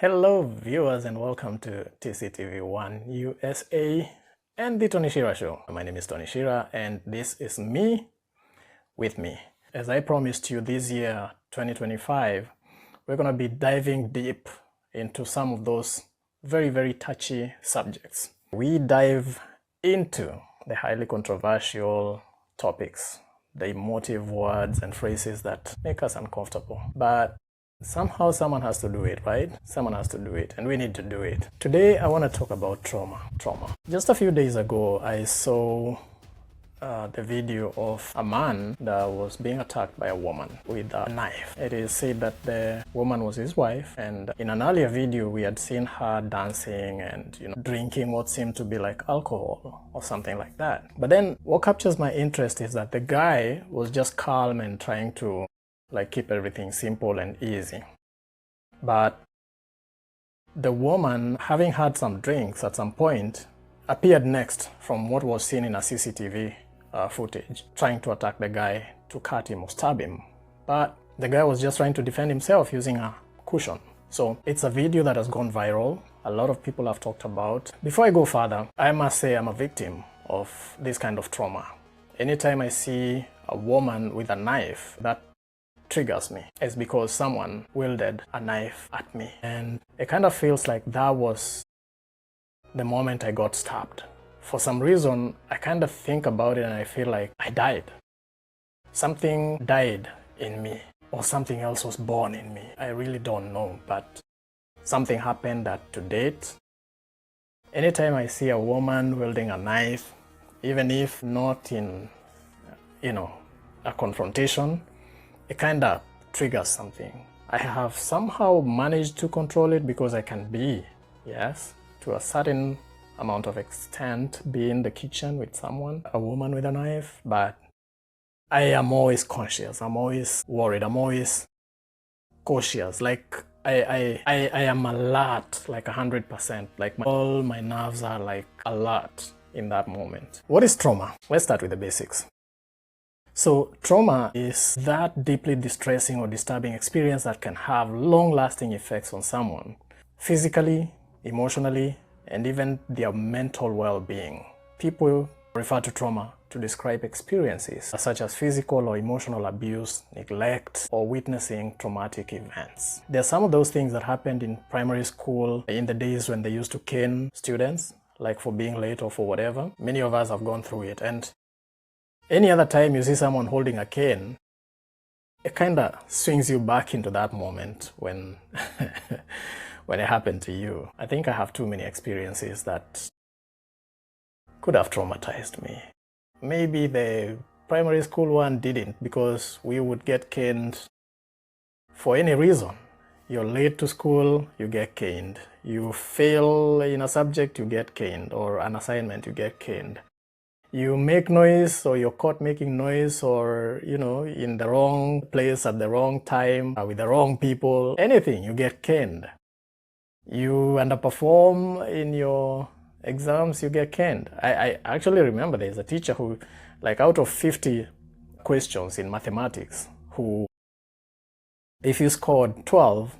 Hello viewers and welcome to TCTV1 USA and the Tony Chirah Show. My name is Tony Chirah and this is me with me. As I promised you this year, 2025, we're going to be diving deep into some of those very touchy subjects. We dive into the highly controversial topics, the emotive words and phrases that make us uncomfortable. But somehow someone has to do it, right? Someone has to do it, and we need to do it. Today, I want to talk about trauma. Just a few days ago, I saw the video of a man that was being attacked by a woman with a knife. It is said that the woman was his wife, and in an earlier video, we had seen her dancing and drinking what seemed to be like alcohol or something like that. But then, what captures my interest is that the guy was just calm and trying to keep everything simple and easy. But the woman, having had some drinks at some point, appeared next from what was seen in a CCTV footage, trying to attack the guy, to cut him or stab him. But the guy was just trying to defend himself using a cushion. So it's a video that has gone viral. A lot of people have talked about. Before I go further, I must say I'm a victim of this kind of trauma. Anytime I see a woman with a knife, that triggers me. It's because someone wielded a knife at me, and it kind of feels like that was the moment I got stabbed. For some reason, I kind of think about it and I feel like I died. Something died in me, or something else was born in me. I really don't know, but something happened that to date, anytime I see a woman wielding a knife, even if not in a confrontation, it kind of triggers something. I have somehow managed to control it because I can be, yes, to a certain amount of extent, be in the kitchen with someone, a woman with a knife, but I am always conscious, I'm always worried, I'm always cautious. Like I am alert, like 100%, like all my nerves are like alert in that moment. What is trauma? Let's start with the basics. So trauma is that deeply distressing or disturbing experience that can have long-lasting effects on someone, physically, emotionally, and even their mental well-being. People refer to trauma to describe experiences such as physical or emotional abuse, neglect, or witnessing traumatic events. There are some of those things that happened in primary school in the days when they used to cane students, like for being late or for whatever. Many of us have gone through it, and any other time you see someone holding a cane, it kind of swings you back into that moment when when it happened to you. I think I have too many experiences that could have traumatized me. Maybe the primary school one didn't, because we would get caned for any reason. You're late to school, you get caned. You fail in a subject, you get caned, or an assignment, you get caned. You make noise, or you're caught making noise, or in the wrong place at the wrong time with the wrong people, anything, you get caned. You underperform in your exams, you get caned. I actually remember there's a teacher who, out of 50 questions in mathematics, who, if you scored 12,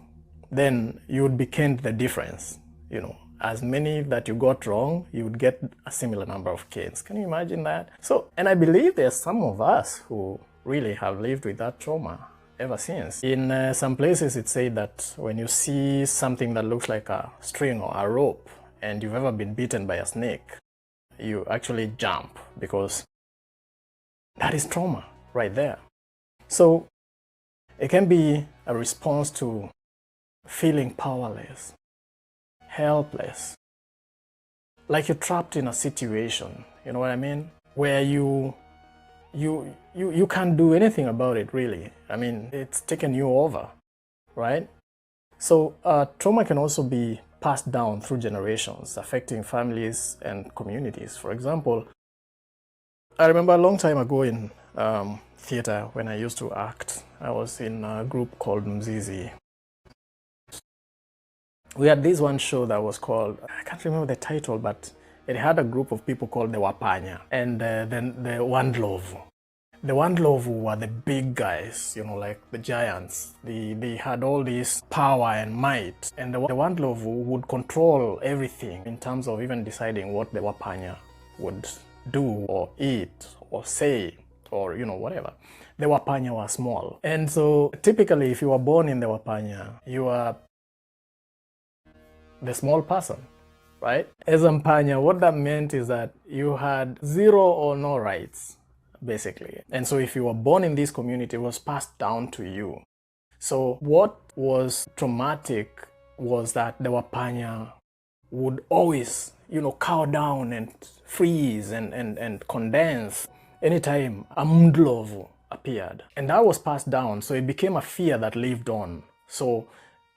then you would be caned the difference. As many that you got wrong, you would get a similar number of canes. Can you imagine that? So, and I believe there's some of us who really have lived with that trauma ever since. In some places, it's said that when you see something that looks like a string or a rope, and you've ever been bitten by a snake, you actually jump, because that is trauma right there. So, it can be a response to feeling powerless, helpless, like you're trapped in a situation, you know what I mean, where you can't do anything about it, really. I mean, it's taken you over, right? So trauma can also be passed down through generations, affecting families and communities. For example, I remember a long time ago in theater, when I used to act, I was in a group called Mzizi. We had this one show that was called, I can't remember the title, but it had a group of people called the Wapanya and then the Wandlovu. The Wandlovu were the big guys, like the giants. They had all this power and might. And the Wandlovu would control everything in terms of even deciding what the Wapanya would do or eat or say or, whatever. The Wapanya were small. And so typically if you were born in the Wapanya, you are the small person, right? As a Mpanya, what that meant is that you had zero or no rights, basically. And so if you were born in this community, it was passed down to you. So what was traumatic was that the Wapanya would always, cow down and freeze and condense anytime a Mndlovu appeared. And that was passed down, so it became a fear that lived on. So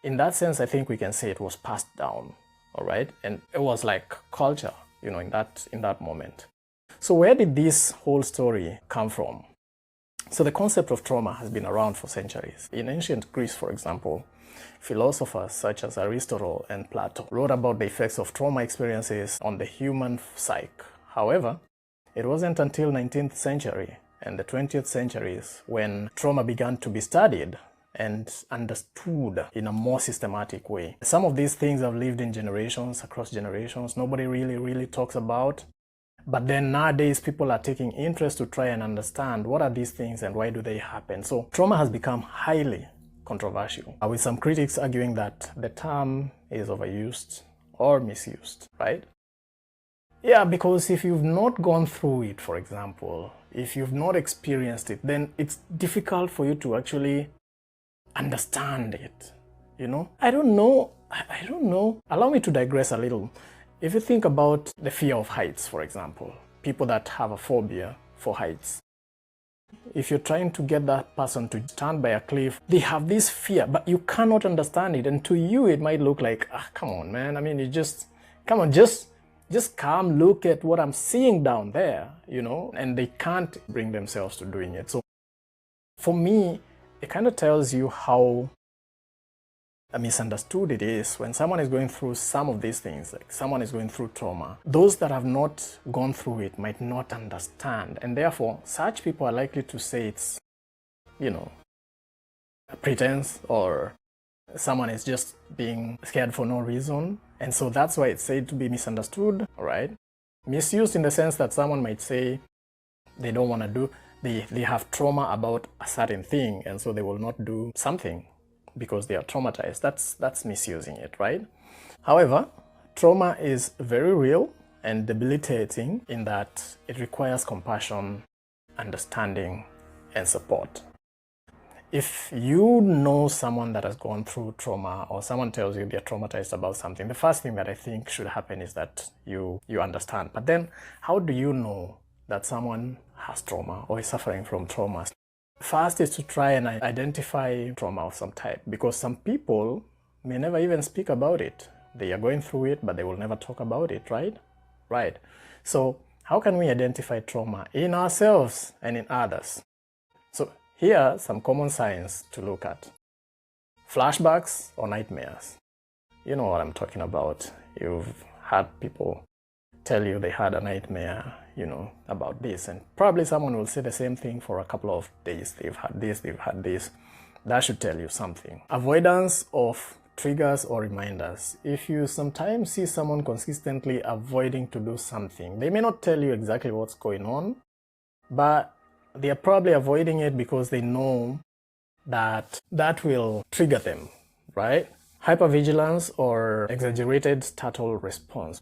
in that sense, I think we can say it was passed down, all right? And it was like culture, in that moment. So where did this whole story come from? So the concept of trauma has been around for centuries. In ancient Greece, for example, philosophers such as Aristotle and Plato wrote about the effects of trauma experiences on the human psyche. However, it wasn't until 19th century and the 20th centuries when trauma began to be studied and understood in a more systematic way. Some of these things have lived in generations, across generations. Nobody really talks about. But then nowadays, people are taking interest to try and understand what are these things and why do they happen. So trauma has become highly controversial, with some critics arguing that the term is overused or misused, right? Yeah, because if you've not gone through it, for example, if you've not experienced it, then it's difficult for you to actually understand it, I don't know. Allow me to digress a little. If you think about the fear of heights, for example, people that have a phobia for heights, if you're trying to get that person to stand by a cliff, they have this fear, but you cannot understand it. And to you, it might look like, come on, man. I mean, just come look at what I'm seeing down there, and they can't bring themselves to doing it. So for me, it kind of tells you how misunderstood it is when someone is going through some of these things, like someone is going through trauma. Those that have not gone through it might not understand, and therefore such people are likely to say it's, a pretense, or someone is just being scared for no reason. And so that's why it's said to be misunderstood, all right? Misused in the sense that someone might say they don't want to do, they have trauma about a certain thing, and so they will not do something because they are traumatized. That's misusing it, right? However, trauma is very real and debilitating in that it requires compassion, understanding, and support. If you know someone that has gone through trauma, or someone tells you they're traumatized about something, the first thing that I think should happen is that you understand. But then, how do you know that someone has trauma or is suffering from trauma? First is to try and identify trauma of some type, because some people may never even speak about it. They are going through it, but they will never talk about it, right? Right. So how can we identify trauma in ourselves and in others? So here are some common signs to look at. Flashbacks or nightmares. You know what I'm talking about. You've had people tell you they had a nightmare, about this, and probably someone will say the same thing for a couple of days. They've had this. That should tell you something. Avoidance of triggers or reminders. If you sometimes see someone consistently avoiding to do something, they may not tell you exactly what's going on, but they are probably avoiding it because they know that will trigger them, right? Hypervigilance or exaggerated startle response.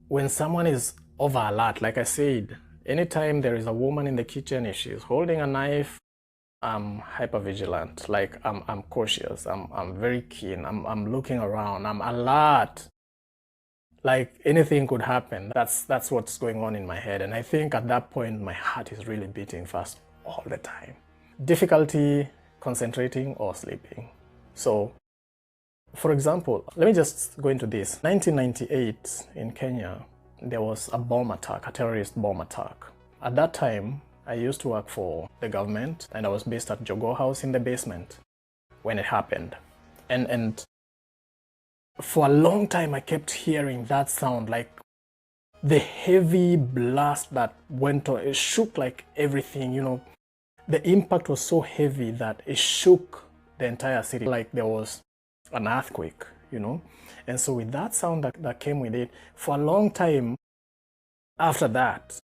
When someone is over alert, like I said, anytime there is a woman in the kitchen, if she's holding a knife, I'm hypervigilant. Like I'm cautious. I'm very keen. I'm looking around. I'm alert. Like anything could happen. That's what's going on in my head. And I think at that point, my heart is really beating fast all the time. Difficulty concentrating or sleeping. So, for example, let me just go into this. 1998 in Kenya, there was a bomb attack, a terrorist bomb attack. At that time, I used to work for the government, and I was based at Jogoo House in the basement when it happened. And for a long time, I kept hearing that sound, like the heavy blast that went on. It shook like everything, the impact was so heavy that it shook the entire city, like there was an earthquake, you know. And so with that sound that came with it, for a long time after that,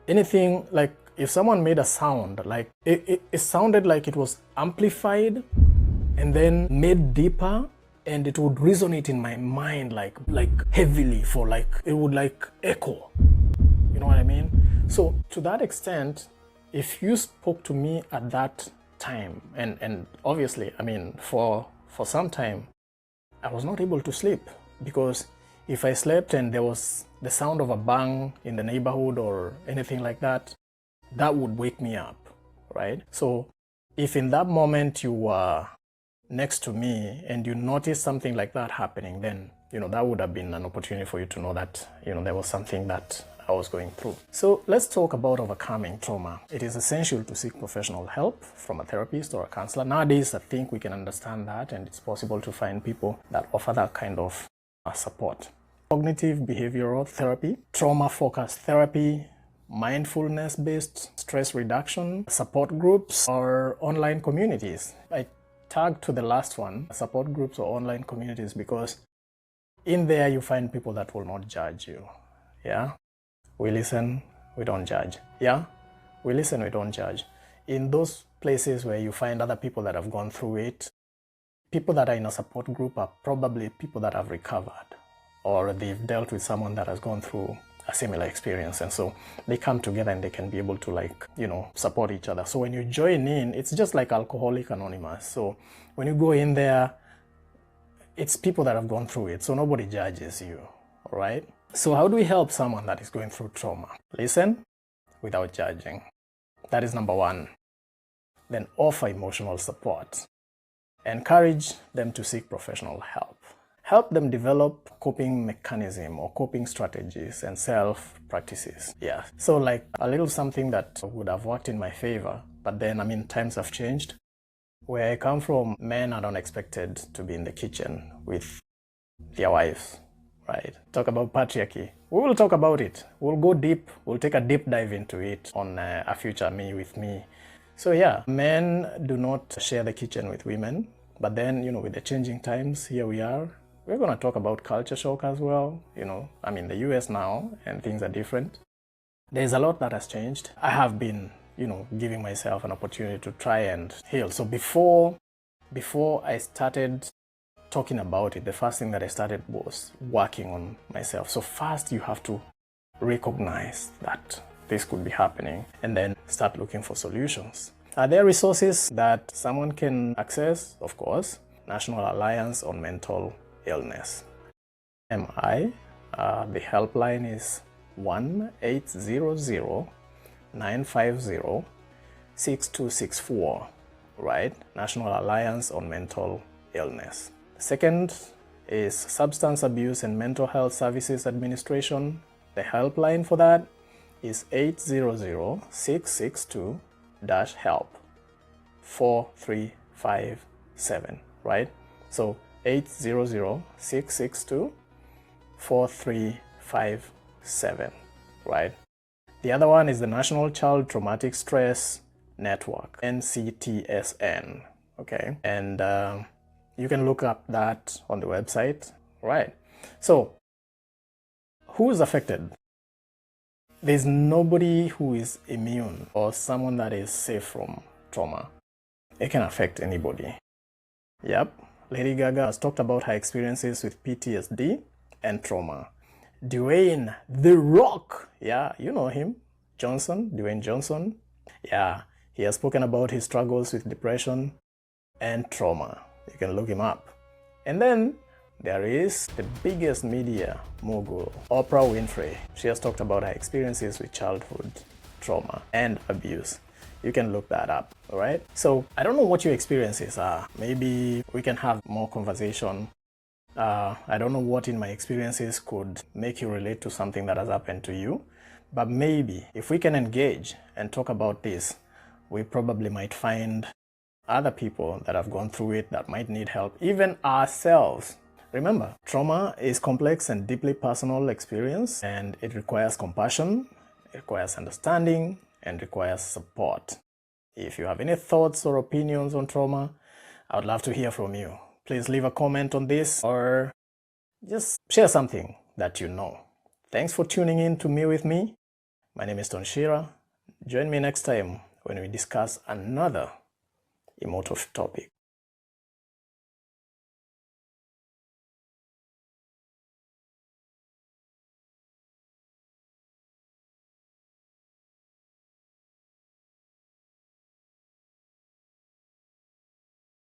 anything like if someone made a sound, like it sounded like it was amplified and then made deeper, and it would resonate in my mind like heavily, for like it would like echo, you know what I mean? So to that extent, if you spoke to me at that time, and obviously, I mean, for some time I was not able to sleep, because if I slept and there was the sound of a bang in the neighborhood or anything like that, that would wake me up, right? So if in that moment you were next to me and you noticed something like that happening, then, you know, that would have been an opportunity for you to know that, you know, there was something that I was going through. So let's talk about overcoming trauma. It is essential to seek professional help from a therapist or a counselor. Nowadays, I think we can understand that, and it's possible to find people that offer that kind of support. Cognitive behavioral therapy, trauma-focused therapy, mindfulness-based stress reduction, support groups, or online communities. I tagged to the last one, support groups or online communities, because in there you find people that will not judge you. Yeah, we listen, we don't judge. Yeah, we listen, we don't judge. In those places where you find other people that have gone through it, people that are in a support group are probably people that have recovered, or they've dealt with someone that has gone through a similar experience, and so they come together and they can be able to, like, you know, support each other. So when you join in, it's just like Alcoholic Anonymous. So when you go in there, it's people that have gone through it, so nobody judges you, all right? So how do we help someone that is going through trauma? Listen without judging. That is number one. Then offer emotional support. Encourage them to seek professional help. Help them develop coping mechanism or coping strategies and self-practices. Yeah, so like a little something that would have worked in my favor, but then, I mean, times have changed. Where I come from, men are not expected to be in the kitchen with their wives, right? Talk about patriarchy. We will talk about it. We'll go deep. We'll take a deep dive into it on a future Me with Me. So yeah, men do not share the kitchen with women. But then, you know, with the changing times, here we are. We're going to talk about culture shock as well. You know, I'm in the US now and things are different. There's a lot that has changed. I have been, you know, giving myself an opportunity to try and heal. So before I started talking about it, the first thing that I started was working on myself. So first you have to recognize that this could be happening and then start looking for solutions. Are there resources that someone can access? Of course. National Alliance on Mental Illness. The helpline is 1-800-950-6264, right? National Alliance on Mental Illness. Second is Substance Abuse and Mental Health Services Administration. The helpline for that is 800-662-HELP 4357, right? So 800-662-4357, right? The other one is the National Child Traumatic Stress Network, NCTSN, okay? And you can look up that on the website, right? So who is affected? There's nobody who is immune or someone that is safe from trauma. It can affect anybody. Yep. Lady Gaga has talked about her experiences with PTSD and trauma. Dwayne The Rock, yeah, you know him, Dwayne Johnson. Yeah, he has spoken about his struggles with depression and trauma. You can look him up. And then there is the biggest media mogul, Oprah Winfrey. She has talked about her experiences with childhood trauma and abuse. You can look that up, all right? So I don't know what your experiences are. Maybe we can have more conversation. I don't know what in my experiences could make you relate to something that has happened to you. But maybe if we can engage and talk about this, we probably might find other people that have gone through it that might need help, even ourselves. Remember, trauma is complex and deeply personal experience, and it requires compassion, it requires understanding, and requires support. If you have any thoughts or opinions on trauma, I would love to hear from you. Please leave a comment on this or just share something that you know. Thanks for tuning in to Me With Me. My name is Chirah. Join me next time when we discuss another emotive topic.